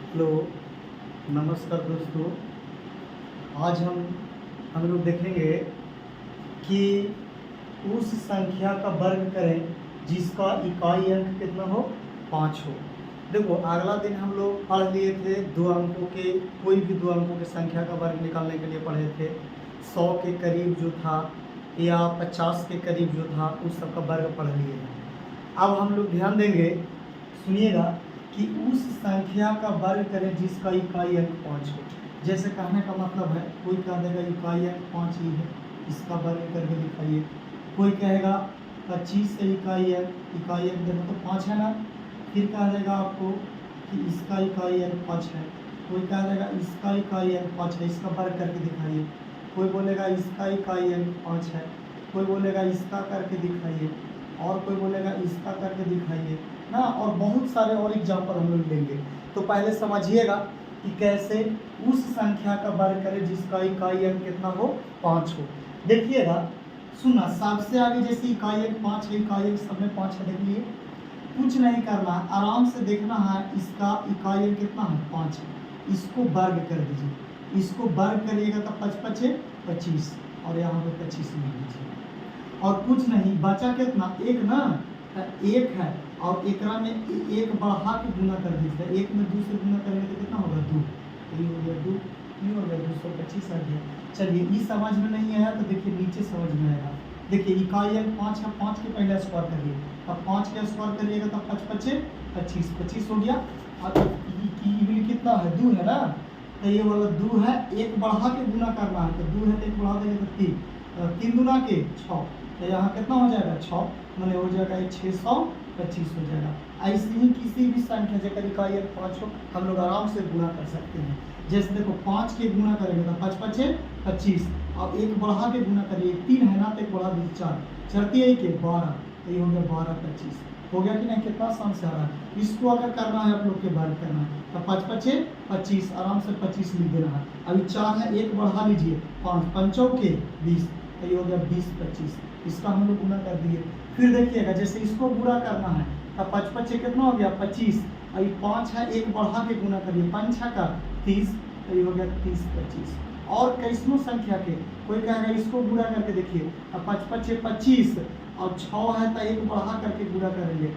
Hello, नमस्कार दोस्तों। आज हम लोग देखेंगे कि उस संख्या का वर्ग करें जिसका इकाई अंक कितना हो, 5 हो। देखो, अगला दिन हम लोग पढ़ लिए थे दो अंकों के, कोई भी दो अंकों की संख्या का वर्ग निकालने के लिए पढ़े थे। 100 के करीब जो था या 50 के करीब जो था उस सब का वर्ग पढ़ लिए हैं। अब हम लोग ध्यान देंगे, सुनिएगा, कि उस संख्या का वर्ग करें जिसका इकाई अंक 5 हो। जैसे कहने का मतलब है, कोई कह देगा इकाई अंक 5 ही है, इसका वर्ग करके दिखाइए। कोई कहेगा 25 से इकाई अंक देखो तो 5 है ना, फिर कह देगा आपको कि इसका इकाई अंक 5 है। कोई कह देगा इसका इकाई अंक 5 है, इसका वर्ग करके दिखाइए। कोई बोलेगा इसका इकाई अंक 5 है, कोई बोलेगा इसका करके दिखाइए, और कोई बोलेगा इसका करके दिखाइए ना। और बहुत सारे और एग्जाम्पल हम लोग लेंगे। तो पहले समझिएगा कि कैसे उस संख्या का वर्ग करें जिसका इकाई अंक कितना हो, 5 हो। देखिएगा, सुना, सबसे आगे जैसे इकाई अंक 5 है, इकाई अंक सब में 5 है। देख लिए, कुछ नहीं करना है, आराम से देखना है इसका इकाई अंक कितना है, 5 है। इसको वर्ग कर दीजिए, इसको वर्ग करिएगा तो 5 5 25, और यहाँ पे 25 लिख दीजिए। और कुछ नहीं बचा, कितना, एक ना, एक है, और एकरा में एक बढ़ा के गुना कर दीजिए। एक में 2 से गुना करेंगे तो कितना होगा, 2। ये हो गया 2, ये हो गया 225 आ गया। चलिए, ये समझ में नहीं आया तो देखिए नीचे समझ में आएगा। देखिए इकाई अंक 5 है, 5 के पहले स्क्वायर करिए। अब 5 का स्क्वायर करिएगा तो 5 5 25, 25 हो गया। और ये कितना है, 2 है ना, तो ये वाला 2 है, एक बढ़ा के गुना करना है, तो 2 है तो एक बढ़ा देंगे तो 3, 3 दूना के 6, तो यहाँ कितना हो जाएगा, 6, मैंने हो जाएगा 625 हो जाएगा। ऐसे ही किसी भी संख्या जगह इकाई अंक 5 हो, हम लोग आराम से गुना कर सकते हैं। जैसे देखो, 5 के गुना करेंगे तो 5 5 25, अब एक बढ़ा के गुना करिए, 3 है ना, तो एक बढ़ा दीजिए 4, चढ़ती है के 12, तो ये हो गया 12 25 हो गया कि नहीं। कितना आसान से आ रहा है। इसको अगर करना है आप लोग के वर्ग करना है तो 5 5 25, आराम से 25 लिख देना है। अभी 4 है, एक बढ़ा लीजिए, 5 5 के 20, तो ये हो गया 20 25, इसका हम लोग गुना कर दिए। फिर देखिएगा, जैसे इसको गुणा करना है तो 5 5 कितना हो गया, 25, अभी 5 है, एक बढ़ा के गुना करिए, 5 6 का 30, तो ये हो गया 30 25। और कैसनो संख्या के, कोई कहेगा इसको गुणा करके देखिए, अब 5 5 25, और 6 है तो एक बढ़ा करके गुणा करेंगे,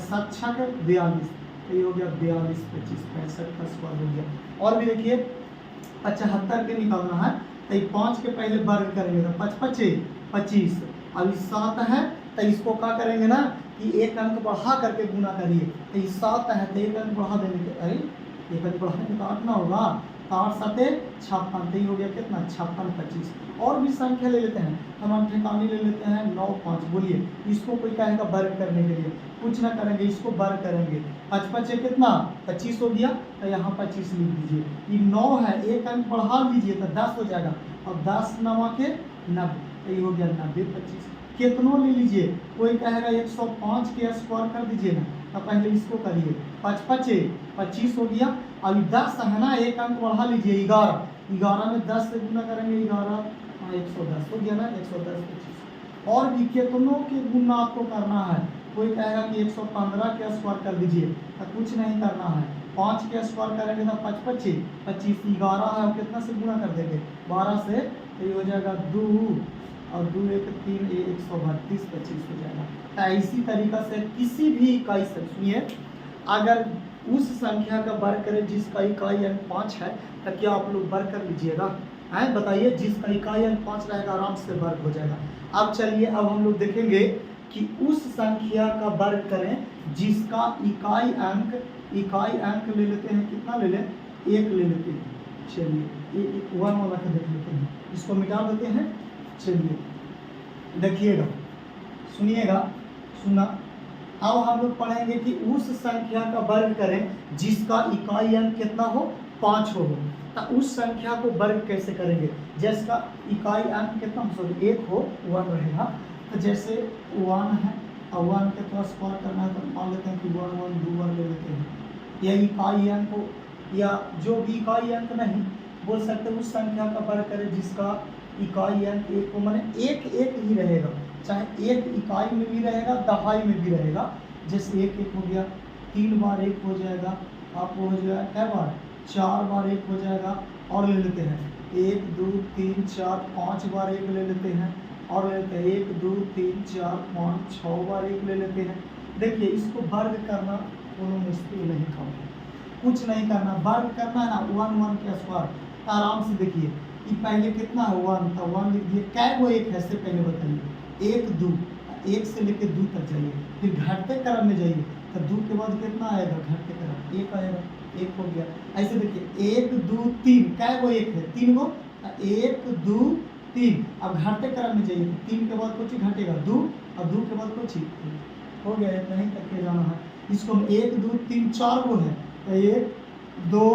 7 6 का 42, तो ये हो गया 42 25, 65 का स्क्वायर हो गया। और भी देखिए, 75 के निकालना है तो 5 के पहले वर्ग करेंगे तो 5 5 25, अभी 7 है तो इसको क्या करेंगे ना कि एक अंक बढ़ा करके गुना करिए, तो ये 7 है तो एक अंक बढ़ा देंगे, अरे एक अंक बढ़ाने में तो 8 ना होगा, 8 7 56, तो ये हो गया कितना, 56 25। और भी संख्या ले लेते हैं, हम ठिकाने ले लेते हैं 9 5, बोलिए इसको कोई कहेगा वर्ग करने के लिए, कुछ ना करेंगे, इसको वर्ग करेंगे। 5 5 कितना, 25 हो गया, तो यहाँ 25 लिख दीजिए। ये 9 है, एक अंक बढ़ा दीजिए तो 10 हो जाएगा, और 10 9 के 90, तो ये हो गया 90 25। कितनों ले लीजिए, कोई कहेगा 105 के स्क्वायर कर दीजिए ना, तो पहले इसको करिए, 5 5 25 हो गया। अभी 10 है ना, एक अंक बढ़ा लीजिए, 11, 11 में 10 से गुना करेंगे, 11 110 हो गया ना, 110 25। और भी कितनों के गुना आपको करना है, कोई कहेगा कि 115 के स्क्वायर कर दीजिए, तो कुछ नहीं करना है, 5 के स्क्वायर करेंगे तो 5 5 25, 11 है, कितना से गुना कर देंगे, 12 से, तो ये हो जाएगा 2, और 2 1 3 132 25 हो जाएगा। तो इसी तरीका से किसी भी इकाई से, सुनिए, अगर उस संख्या का वर्ग करें जिसका इकाई अंक 5 है, तो क्या आप लोग वर्ग कर लीजिएगा, है बताइए, जिसका इकाई अंक 5 रहेगा आराम से वर्ग हो जाएगा। अब चलिए, अब हम लोग देखेंगे कि उस संख्या का वर्ग करें जिसका इकाई अंक ले लेते हैं, कितना ले लें, 1 ले लेते हैं। चलिए 1 वाला का देख लेते हैं, इसको मिटा देते हैं। चलिए देखिएगा, सुनिएगा, सुना, अब हम लोग पढ़ेंगे कि उस संख्या का वर्ग करें जिसका इकाई अंक कितना हो, 5 हो। तो उस संख्या को वर्ग कैसे करेंगे, जिसका इकाई अंक कितना हो, 1 हो, 1 रहेगा। तो जैसे 1 है, और 1 के थोड़ा स्क्वायर करना है तो मान लेते हैं कि 1 1 2 1 ले लेते हैं। या इकाई अंक हो, या जो भी इकाई अंक नहीं बोल सकते, उस संख्या का वर्ग करें जिसका इकाई अंक 1 हो, माने एक एक ही रहेगा, चाहे एक इकाई में भी रहेगा, दहाई में भी रहेगा। जैसे 1 1 हो गया, 3 बार 1 हो जाएगा, आपको हो जाएगा क्या बार 4 बार 1 हो जाएगा। और ले लेते हैं 1 2 3 4 5 बार 1 ले लेते हैं। और ले लेते हैं 1 2 3 4 5 6 बार 1 ले लेते हैं। देखिए इसको वर्ग करना कोनो मुश्किल नहीं काम है, कुछ नहीं करना, वर्ग करना है ना 1 1 के स्क्वायर आराम से। देखिए ये पहले कितना है 1 था, 1 लिख दिए। कै गो 1 है से पहले बताइए, 1 2, 1 से लेके 2 तक जाइए, फिर घटते क्रम में जाइए तो 2 के बाद कितना आएगा घटते क्रम 1 आएगा, 1 हो गया। ऐसे देखिए 1 2 3 कै गो 1 है 3 गो, 1 2 3। अब घटते क्रम में जाइए तो 3 के बाद कुछ घटेगा 2 और 2 के बाद कुछ हो गया, इतना ही तक के जाना है। इसको 1 2 3 4 गो है तो 1 2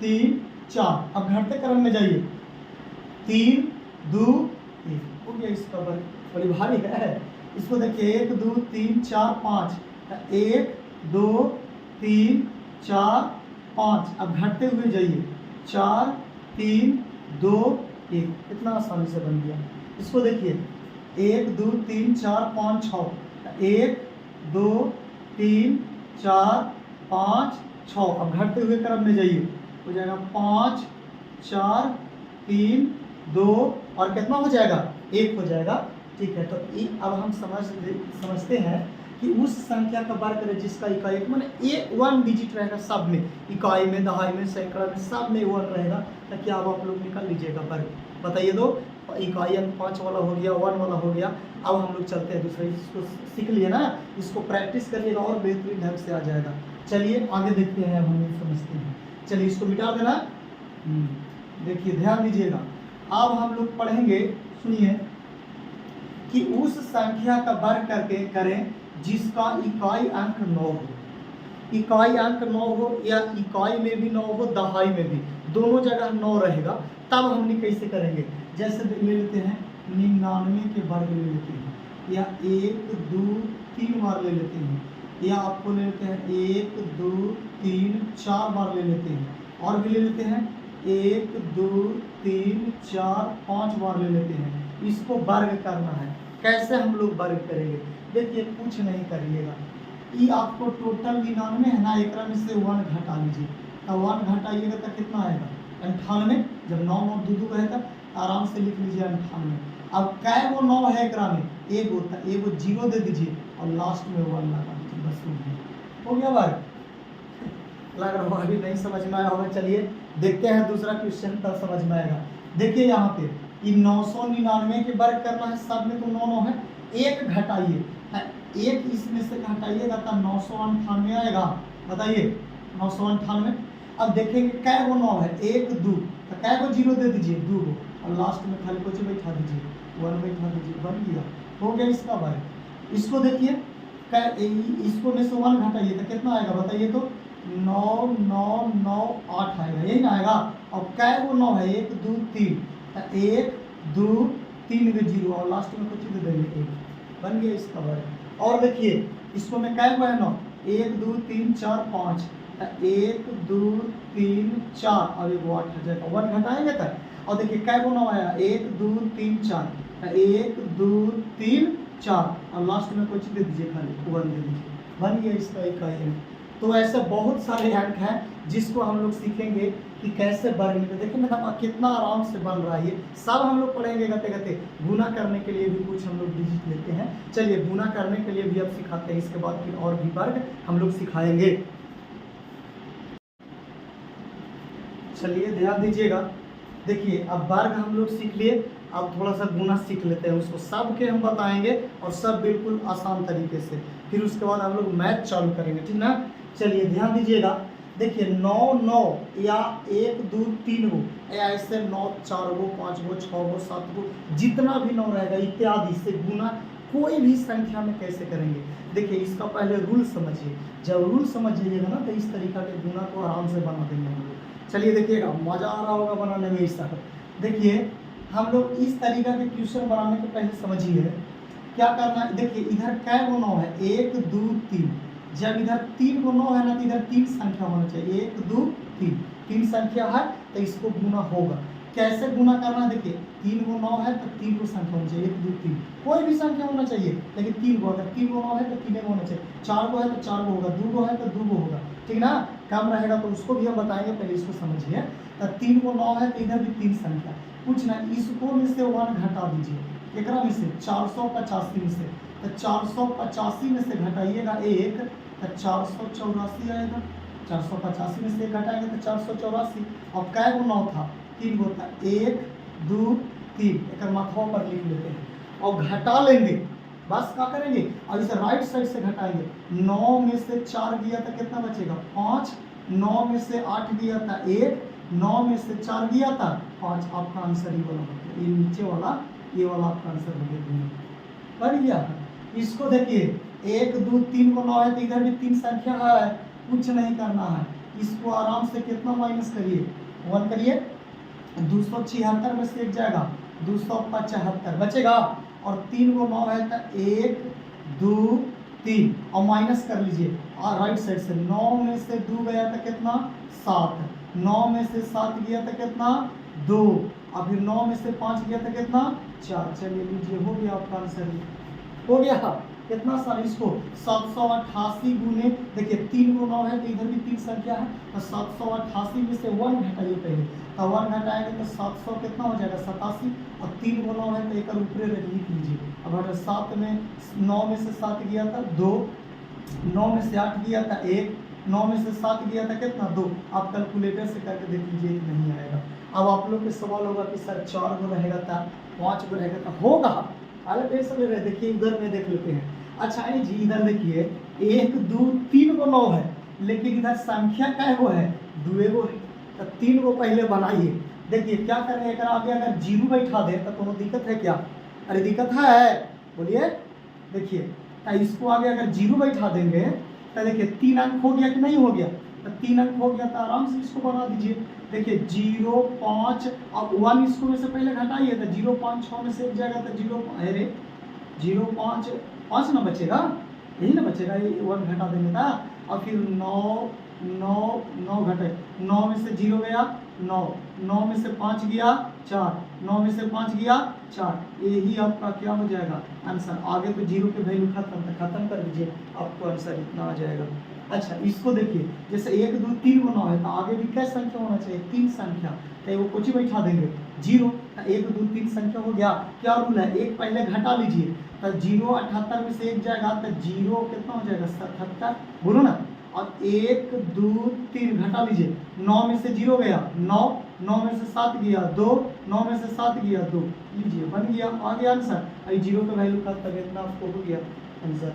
3 4। अब घटते क्रम में जाइए 3 2 1 हो गया इसका वर्ग। बड़ी भारी है। इसको देखिए 1 2 3 4 5, 1 2 3 4 5। अब घटते हुए जाइए 4 3 2 1, इतना आसानी से बन गया। इसको देखिए 1 2 3 4 5 6, 1 2 3 4 5 6। अब घटते हुए क्रम में जाइए हो जाएगा 5 4 3 2 और कितना हो जाएगा 1 हो जाएगा। ठीक है, तो अब हम समझते हैं कि उस संख्या का वर्ग करें जिसका इकाई माने ये 1 डिजिट रहेगा सब में, इकाई में दहाई में सैकड़ा में सब में 1 रहेगा। तो क्या अब आप लोग निकाल लीजिएगा वर्ग, बताइए। तो इकाई अंक 5 वाला हो गया, 1 वाला हो गया। अब हम लोग चलते हैं दूसरे, इसको सीख लिए ना, इसको प्रैक्टिस करिएगा और बेहतरीन ढंग से आ जाएगा। चलिए आगे देखते हैं, अब हम लोग समझते हैं। चलिए इसको मिटा देना। देखिए ध्यान दीजिएगा, अब हम लोग पढ़ेंगे, सुनिए, कि उस संख्या का वर्ग करके करें जिसका इकाई अंक 9 हो। इकाई अंक 9 हो या इकाई में भी 9 हो दहाई में भी, दोनों जगह 9 रहेगा। तब हमने कैसे करेंगे, जैसे ले लेते हैं 99 के वर्ग ले लेते हैं, या 1 2 3 बार ले लेते हैं, या आपको ले लेते हैं 1 2 3 4 बार ले लेते हैं। और भी ले लेते हैं 1 2 3 4 5 बार ले लेते हैं। इसको वर्ग करना है। कैसे हम लोग वर्ग करेंगे, देखिए कुछ नहीं करिएगा, ये आपको टोटल 99 है ना, एक में से 1 घटा लीजिए। तो 1 घटाइएगा तो कितना आएगा 98। जब 9 9 2 2 रहेगा आराम से लिख लीजिए 98। अब कै वो 9 है एक में, एगो, तो एगो 0 दे दीजिए और लास्ट में 1 लगा दीजिए, बस हो गया वर्ग। लग रहा अभी नहीं समझ में आया होगा। चलिए देखते हैं दूसरा क्वेश्चन, तब समझ में आएगा। देखिए यहाँ पे ये 999 के वर्ग करना है, सब में तो 9 9 है, 1 घटाइए, 1 इसमें से घटाइएगा तो 998 आएगा। बताइए 998। अब देखेंगे कै गो 9 है, 1 2, तो कै गो 0 दे दीजिए 2 गो और लास्ट में खाली कुछ बैठा दीजिए 1 बैठा दीजिए, बन गया, हो गया इसका वर्ग। इसको देखिए इसको में से 1 घटाइए तो कितना आएगा बताइए। तो 9 9 9 8 आएगा, यही ना आएगा। अब कै गो 9 है, 1 2 3, 1 2 3 में 0 और लास्ट में कुछ दे देंगे 1, बन गया इसका वर्ग। और देखिए इसको में कै गो है 9, 1 2 3 4 5, 1 2 3 4 और 1 8 हो जाएगा, 1 घटाएंगे तक। और देखिए कै गो 9 आया, 1 2 3 4, 1 2 3 4 और लास्ट में कुछ दे दीजिए, खाली 1 दे दीजिए, बन गया इसका इकाई अंक। तो ऐसे बहुत सारे अंक हैं जिसको हम लोग सीखेंगे कि कैसे वर्ग में। देखिए मतलब कितना आराम से बन रहा है, ये सब हम लोग पढ़ेंगे गते गते। गुना करने के लिए भी कुछ हम लोग डिजिट लेते हैं। चलिए गुना करने के लिए भी अब सिखाते हैं, इसके बाद फिर और भी वर्ग हम लोग सिखाएंगे। चलिए ध्यान दीजिएगा, देखिए अब वर्ग हम लोग सीख लिए, अब थोड़ा सा गुना सीख लेते हैं। उसको सब के हम बताएंगे और सब बिल्कुल आसान तरीके से, फिर उसके बाद हम लोग मैथ चालू करेंगे, ठीक ना। चलिए ध्यान दीजिएगा, देखिए 9 9 या 1 2 3 गो, या ऐसे 9 4 गो 5 गो 6 गो 7 गो, जितना भी 9 रहेगा इत्यादि से गुना कोई भी संख्या में कैसे करेंगे। देखिए इसका पहले रूल समझिए, जब रूल समझ जाइएगा ना तो इस तरीका के गुना को आराम से बना देंगे हम लोग। चलिए देखिएगा, मज़ा आ रहा होगा बनाने में इसका। देखिए हम लोग इस तरीका के क्वेश्चन बनाने के पहले समझिए क्या करना है। देखिए इधर कै गो 9 है, 1 2 3, जब इधर 3 गो 9 है ना तो इधर 3 संख्या होना चाहिए, 1 2 3, 3 संख्या है तो इसको गुना होगा। कैसे गुना करना है देखिए, 3 को 9 है तो 3 को संख्या होनी चाहिए, 1 2 3 कोई भी संख्या होना चाहिए, लेकिन 3 को, अगर 3 को 9 है तो 3 को होना चाहिए, 4 को है तो 4 को होगा, 2 को है तो 2 को होगा, ठीक ना। कम रहेगा तो उसको भी हम बताएंगे, पहले इसको समझिए। तो 3 को 9 है तो इधर भी 3 संख्या, कुछ ना, इसको में से 1 घटा दीजिए, एकरा में से 485 में से, तो 485 में से घटाइएगा 1 तो 484 आएगा, 485 में से 1 घटाएंगे तो 484। अब कै गो 9 था, 3 गो था, 1 2 3, एक माथवा पर लिख लेते हैं और घटा लेंगे, बस क्या करेंगे, और इसे राइट साइड से घटाएंगे। 9 में से 4 गया तो कितना बचेगा 5, 9 में से 8 गया था 1, 9 में से 4 गया था 5। आपका आंसर ये वाला हो गया, ये नीचे वाला, ये वाला आपका आंसर हो गया, बन गया। इसको देखिए 1 2 3 को 9 है तो इधर भी 3 संख्या है, कुछ नहीं करना है, इसको आराम से कितना माइनस करिए, 1 करिए, 276 में से 1 जाएगा 275 बचेगा, और 3 को 9 है तो 1 2 3 और माइनस कर लीजिए और राइट साइड से, 9 में से 2 गया तो कितना 7, 9 में से 7 गया तो कितना 2, और फिर 9 में से 5 गया तो कितना 4। चलिए लीजिए, हो गया आपका आंसर, हो गया कितना सारा, इसको 788 गुने, देखिए 3 को 9 है तो इधर भी 3 संख्या है, तो 788 में से 1 घटाइए पहले, तो 1 घटाएंगे तो 700 कितना हो जाएगा 87, और 3 को 9 है तो एक ऊपरे लिख लीजिए। अब अगर 7 में 9 में से 7 गया था 2, 9 में से 8 गया था 1, 9 में से 7 गया था कितना 2। आप कैलकुलेटर से करके देख लीजिए, नहीं आएगा। अब आप लोग के सवाल होगा कि सर 4 गो रहेगा था, 5 गो रहेगा था, होगा अलग टेंशन ले रहे, देखिए इधर में देख लेते हैं। अच्छा है जी, इधर देखिए 1 2 3 को 9 है, लेकिन इधर संख्या कै गो है 2 गो है, तो 3 को पहले बनाइए। देखिए क्या करें, एक आगे अगर 0 बैठा दे तो कोनो दिक्कत है क्या, अरे दिक्कत है, बोलिए। देखिए तो इसको आगे अगर 0 बैठा देंगे तो देखिए 3 अंक हो गया कि नहीं हो गया, तो 3 अंक हो गया तो आराम से इसको बना दीजिए। देखिए 0 5, अब 1 इसको में से पहले घटाइए तो 0 5 6 में से 1 जाएगा तो 0, अरे 0 5 5 ना बचेगा, यही ना बचेगा, ये 1 घटा देंगे था, और फिर 9 9 9 घटे, 9 में से 0 गया 9, 9 में से 5 गया 4, 9 में से 5 गया 4, यही आपका क्या हो जाएगा आंसर। आगे तो 0 के वैल्यू खत्म कर दीजिए, आपको आंसर इतना आ जाएगा। अच्छा इसको देखिए, जैसे 1 2 3 को 9 है तो आगे भी क्या संख्या होना चाहिए 3 संख्या, तो वो कुछ बैठा देंगे 0, 1 2 3 संख्या हो गया। क्या रूल है, एक पहले घटा लीजिए, तो 0 78 में से 1 जाएगा तो 0 कितना हो जाएगा 77, बोलो ना, और 1 2 3 घटा लीजिए, 9 में से 0 गया 9, 9 में से 7 गया 2, 9 में से 7 गया 2, लीजिए बन गया, आ गया आंसर। अभी 0 का वैल्यू खत्म, इतना आपको हो गया आंसर।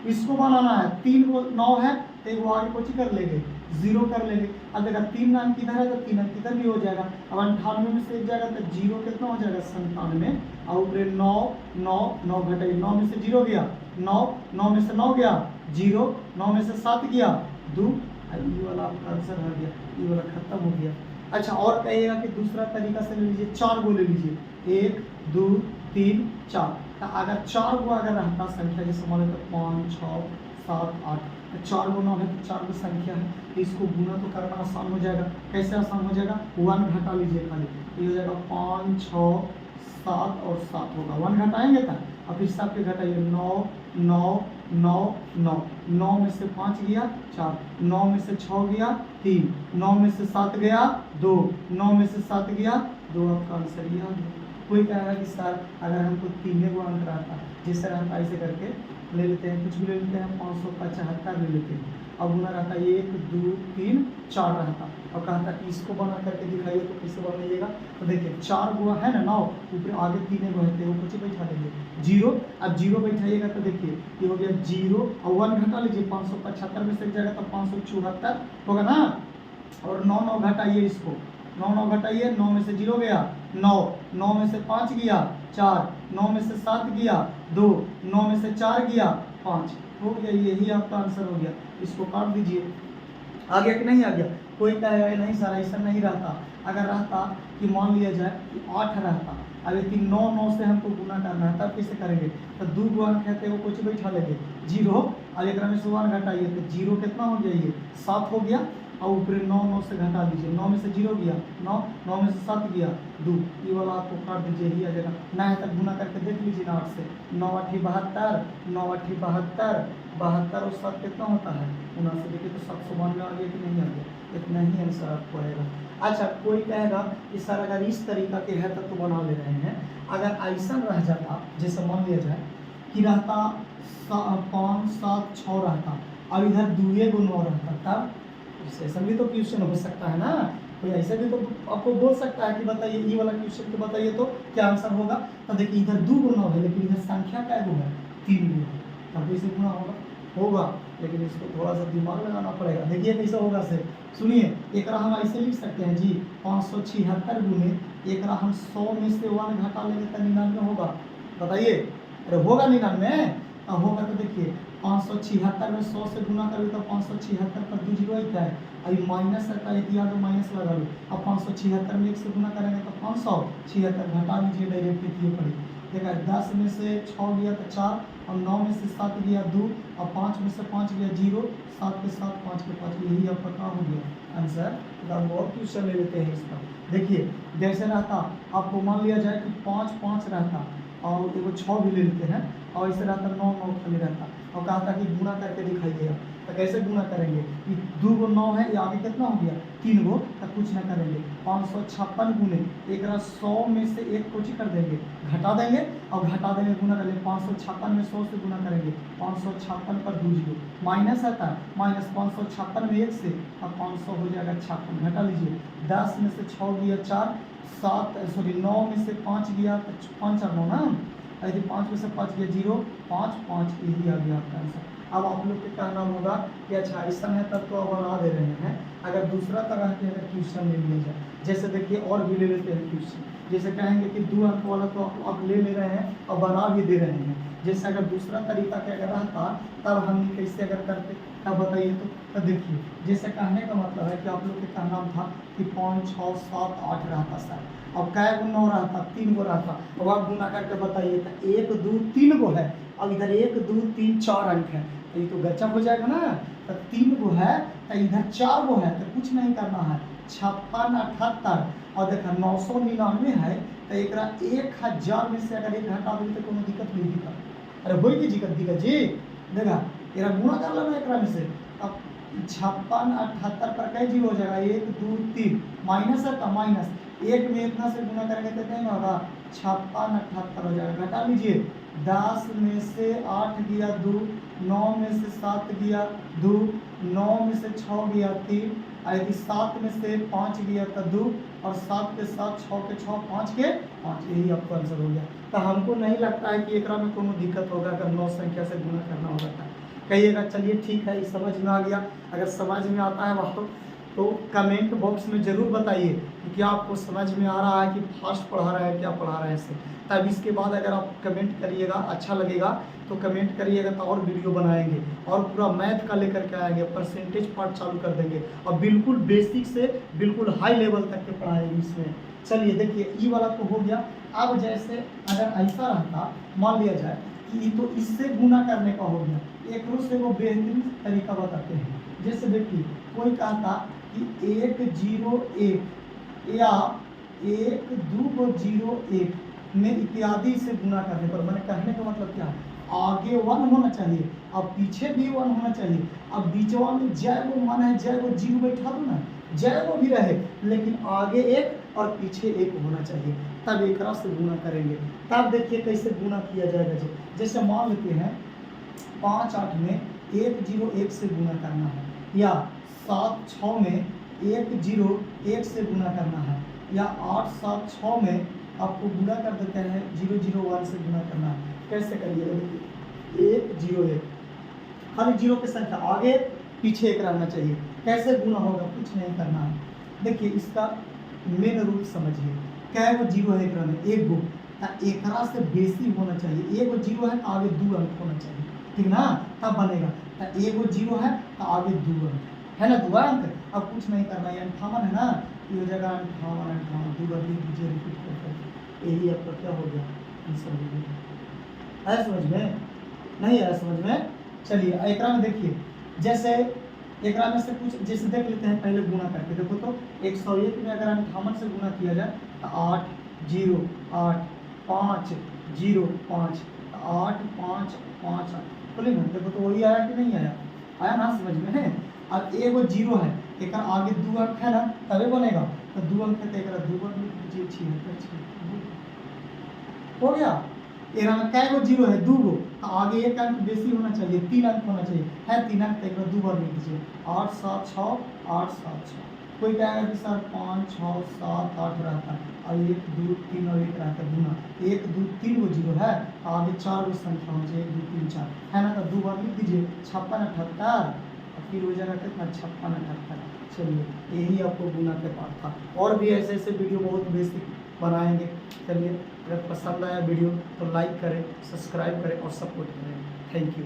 इसको बनाना है, 3 को 9 है तो एक आगे कुछ कर लेंगे 0 कर लेंगे, अब देखा 3 अंक किधर है तो 3 अंक किधर भी हो जाएगा। अब 98 में से 1 जाएगा तो 0 कितना हो जाएगा 97, और ऊपर 9 9 9 घटाइए, 9 में से 0 गया 9, 9 में से 9 गया 0, 9 में से 7 गया 2, ये वाला आपका आंसर आ गया, ये वाला खत्म हो गया। अच्छा और कहिएगा कि दूसरा तरीका से ले लीजिए, 4 गो ले लीजिए, 1 2 3 4, तो अगर 4 गो अगर रहता संख्या, जैसे मान लो 5 6 7 8, तो 4 गो 9 है तो 4 गो संख्या है, तो इसको गुना तो करना आसान हो जाएगा। कैसे आसान हो जाएगा, 1 घटा लीजिए खाली, ये हो जाएगा 5 6 7 और 7 होगा, 1 घटाएंगे था, अब इस हिसाब से घटाइए 9 9 9 9, 9 में से 5 गया 4, 9 में से 6 गया 3, 9 में से 7 गया 2, 9 में से 7 गया 2, आपका आंसर ये आ गया। कोई कहेगा कि सर अगर हमको 3 गो अंक रहता, जैसे रहता ऐसे करके ले लेते हैं, कुछ भी ले लेते हैं, 575 ले लेते हैं, अब गुना रहता 1 2 3 4 रहता, और कहता कि इसको बना करके दिखाइए तो कैसे बनाइएगा, तो देखिए 4 गो है ना 9, ऊपर आगे 3 गो है, वो कुछ बैठा देंगे 0, अब 0 बैठाइएगा तो देखिए ये हो गया 0, और 1 घटा लीजिए, 575 में से जाएगा तो 574 होगा ना, और 9 9 घटाइए, इसको 9 9 घटाइए, 9 में से 0 गया 9, 9 में से 5 गया 4, 9 में से 7 गया 2, 9 में से 4 गया 5, हो गया, यही आपका आंसर हो गया। इसको काट दीजिए, आ गया कि नहीं आ गया। कोई कहेगा नहीं सर ऐसा नहीं रहता, अगर रहता कि मान लिया जाए कि 8 रहता, अब लेकिन 9 9 से हमको गुना करना है, तब कैसे करेंगे, तो 2 गो अंक है तो वो कुछ बैठा लेंगे 0, और एक में से 1 घटाइए तो 0 कितना हो गया, ये 7 हो गया, और ऊपर 9 9 से घटा दीजिए, 9 में से 0 गया 9, 9 में से 7 गया 2, ये वाला आपको काट दीजिए, ही आ जाएगा। ना है तक गुना करके देख लीजिए ना 8 से, 9 8 72, 9 8 72, 72 और 7 कितना होता है 79, देखिए तो 792 आ गया कि नहीं आ गया, इतना ही आंसर आपको आएगा। अच्छा कोई कहेगा कि सर अगर इस तरीका के है तब तो बना ले रहे हैं, अगर ऐसा रह जाता जैसे मान लिया जाए कि रहता 5 7 6 रहता और इधर 2 को 9 रहता, तब ऐसा भी तो क्वेश्चन हो सकता है ना, कोई ऐसा भी तो आपको बोल सकता है कि बताइए ये वाला क्वेश्चन तो बताइए तो क्या आंसर होगा। तो देखिए इधर 2 को 9 है लेकिन इधर संख्या क्या है 3 गो है, तब इसे गुना होगा, लेकिन इसको थोड़ा सा दिमाग लगाना पड़ेगा। देखिए कैसे होगा से सुनिए, एक हम ऐसे लिख सकते हैं जी 576 गुने एक हम 100 में से 1 घटा लेंगे तो 99 होगा, बताइए अरे होगा 99 होगा। तो देखिए 576 में 100 से गुना करोगे तो 576 पर 2 जीरो आता है, अभी माइनस का एक यहाँ तो माइनस लगा लो, अब 576 में 1 से गुना करेंगे तो 576 घटा लीजिए डायरेक्ट ये पड़ी, देखा 10 में से 6 गया तो 4 और 9 में से 7 गया 2 और 5 में से 5 गया 0, 7 के 7 5 के 5, यही आपका क्या हो गया आंसर। अब और क्वेश्चन ले लेते हैं इसका। देखिए जैसे रहता आपको मान लिया जाए कि 5 5 रहता और एगो 6 भी ले लेते हैं और इसे रहता 9 9 खाली रहता और कहा था कि गुना करके दिखाइएगा, तो कैसे गुना करेंगे कि 2 को 9 है, ये आगे कितना हो गया 3 गो, तो कुछ ना करेंगे 556 गुने एक 100 में से 1 कुछ कर देंगे घटा देंगे और घटा देंगे गुना कर लेंगे, 556 में 100 से गुना करेंगे 556 पर 2 जीरो माइनस आता है, माइनस 556 में 1 से अब 500 हो जाएगा 56, घटा लीजिए 10 में से 6 गया 4, 9 में से 5 गया 5 और 9 ना, यदि 5 में से 5 गया 0 5 5, यही आ गया आपका आंसर। अब आप लोग के कहना होगा कि अच्छा ऐसा है तब तो अब बना दे रहे हैं, अगर दूसरा तरह के अगर क्वेश्चन ले लिया जाए, जैसे देखिए और भी ले लेते हैं क्वेश्चन, जैसे कहेंगे कि 2 अंक वाला तो आप ले रहे हैं और बना भी दे रहे हैं, जैसे अगर दूसरा तरीका के अगर रहता तब हम कैसे अगर करते तब बताइए। तो देखिए जैसे कहने का मतलब है कि आप लोग के कहना था कि 5 6 7 8 रहता सर, अब कै गो 9 रहता 3 गो रहता, अब आप गुना करके बताइए तो 1 2 3 गो है, अब इधर 1 2 3 4 अंक है, तो ये तो गच्चा हो जाएगा ना, तो 3 गो है तो इधर 4 गो है, तो कुछ नहीं करना है 56 78 और देखा 999 है, तो एक 1000 में से अगर 1 घटा दें तो कोनो दिक्कत नहीं दिक्कत, अरे होई की दिक्कत जी, देखा ये गुणा कर लेना एक में से, अब 56 78 पर कई जीरो हो जाएगा 1 2 3 माइनस है तो माइनस 1 में इतना से गुना करेंगे तो नहीं होगा 56 78 हो जाएगा, घटा लीजिए 10 में से 8 गया 2, 9 में से 7 गया 2, 9 में से 6 गया 3, यदि 7 में से 5 गया तो 2 और 7 के 7 6 के 6 5 के 5, यही आपका आंसर हो गया। तो हमको नहीं लगता है कि एक में कोनो दिक्कत होगा अगर 9 संख्या से गुना करना होगा। कहिएगा चलिए ठीक है ये समझ में आ गया, अगर समझ में आता है वह तो कमेंट बॉक्स में ज़रूर बताइए कि क्या आपको समझ में आ रहा है कि फास्ट पढ़ा रहा है क्या पढ़ा रहे हैं से, तब इसके बाद अगर आप कमेंट करिएगा अच्छा लगेगा तो कमेंट करिएगा तो और वीडियो बनाएंगे और पूरा मैथ का लेकर के आएंगे, परसेंटेज पार्ट चालू कर देंगे और बिल्कुल बेसिक से बिल्कुल हाई लेवल तक के पढ़ाएंगे इसमें। चलिए देखिए ये वाला तो हो गया। अब जैसे अगर ऐसा रहता मान लिया जाए कि तो इससे गुना करने का हो गया, एक से वो बेहतरीन तरीका बताते हैं। जैसे देखिए कोई कहता कि 1 0 1 या 1 2 0 1 में इत्यादि से गुना करने पर, मैंने कहने का मतलब क्या है, आगे 1 होना चाहिए अब पीछे भी 1 होना चाहिए, अब बीचवा में जय वो मन है जय वो जीरो बैठा दो ना, जय वो भी रहे लेकिन आगे 1 और पीछे 1 होना चाहिए, तब एक से गुना करेंगे। तब देखिए कैसे गुना किया जाएगा। जैसे मान लेते हैं 5 8 में 1 0 1 से गुना करना है, या 7 6 में 1 0 1 से गुना करना है, या 8 7 6 में आपको गुना कर देते हैं 0 0 1 से गुना करना है। कैसे करिएगा देखिए 1 0 1 खाली जीरो की संख्या आगे पीछे 1 रहना चाहिए, कैसे गुना होगा कुछ नहीं करना है। देखिए इसका मेन रूल समझिए, क्या है वो जीरो है एक में 1 गो, एक से बेसी होना चाहिए, 1 जीरो है तो आगे 2 अंक होना चाहिए, ठीक ना, तब बनेगा। तो 1 जीरो है तो आगे 2 अंक है ना, 2 अंक। अब कुछ नहीं करना है 58 है ना, ये जगह 58 58 2 बार लिख दीजिए रिपीट करके, यही आपका क्या हो गया आंसर हो गया। आया समझ में? नहीं आया समझ में? चलिए एक में देखिए जैसे एक में से कुछ जैसे देख लेते हैं पहले गुना करके। देखो तो 101 में अगर 58 से गुना किया जाए तो 8 0 8 5 0 5 8 5 5 8 बोले ना। देखो तो वही आया कि नहीं आया, आया ना समझ में है। अब एगो जीरो है, एक आगे 2 अंक है ना तभी बनेगा, तो 2 अंक है तो एक 2 अंक लिख दीजिए, 76 हो गया। एरा में कै गो जीरो है, 2 गो, तो आगे एक अंक बेसी होना चाहिए, 3 अंक होना चाहिए, है 3 अंक, तो एक 2 बार लिख दीजिए 8 7 6 8 7 6। कोई कहेगा कि सर 5 6 7 8 रहता है और 1 2 3 और 1 रहता है गुना, 1 2 3 गो जीरो है, आगे 4 गो संख्या होना चाहिए, 1 2 3 4 है ना, तो 2 बार लिख दीजिए 56 78, फिर हो जाएगा कितना 56 78। चलिए यही आपको गुना के पाठ था, और भी ऐसे ऐसे वीडियो बहुत बेसिक बनाएंगे। चलिए अगर पसंद आया वीडियो तो लाइक करें, सब्सक्राइब करें और सपोर्ट करें। Thank you.